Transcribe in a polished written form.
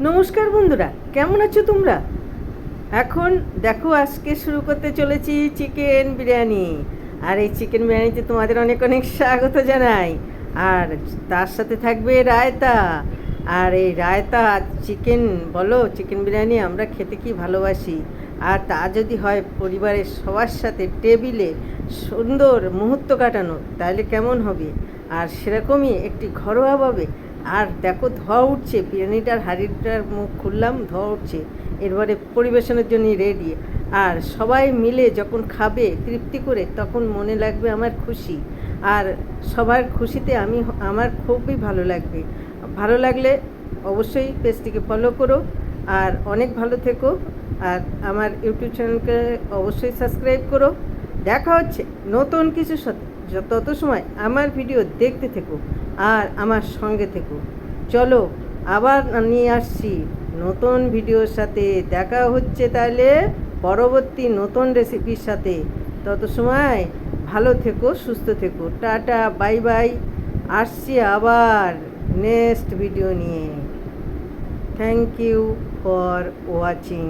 নমস্কার বন্ধুরা, কেমন আছো তোমরা? এখন দেখো, আজকে শুরু করতে চলেছি চিকেন বিরিয়ানি। আর এই চিকেন বিরিয়ানিতে তোমাদের অনেক অনেক স্বাগত জানাই। আর তার সাথে থাকবে রায়তা। আর এই রায়তা চিকেন বলো, চিকেন বিরিয়ানি আমরা খেতে কি ভালোবাসি। আর তা যদি হয় পরিবারের সবার সাথে টেবিলে সুন্দর মুহূর্ত কাটানো, তাহলে কেমন হবে। আর সেরকমই একটি ঘরোয়াভাবে। আর দেখো, ধোয়া উঠছে, বিরিয়ানিটার হাঁড়িটার মুখ খুললাম, ধোয়া উঠছে। এরপরে পরিবেশনের জন্য রেডি। আর সবাই মিলে যখন খাবে তৃপ্তি করে, তখন মনে লাগবে আমার খুশি। আর সবার খুশিতে আমার খুবই ভালো লাগবে। ভালো লাগলে অবশ্যই পেজটিকে ফলো করো। আর অনেক ভালো থেকো। আর আমার ইউটিউব চ্যানেলকে অবশ্যই সাবস্ক্রাইব করো। দেখা হচ্ছে নতুন কিছুর সাথে। তত সময় আমার ভিডিও দেখতে থেকো আর আমার সঙ্গে থেকো। চলো, আবার নিয়ে আসছি নতুন ভিডিওর সাথে। দেখা হচ্ছে তাহলে পরবর্তী নতুন রেসিপির সাথে। তত সময় ভালো থেকো, সুস্থ থেকো। Tata, bye bye. আসছি আবার নেক্সট ভিডিও নিয়ে। Thank you for watching.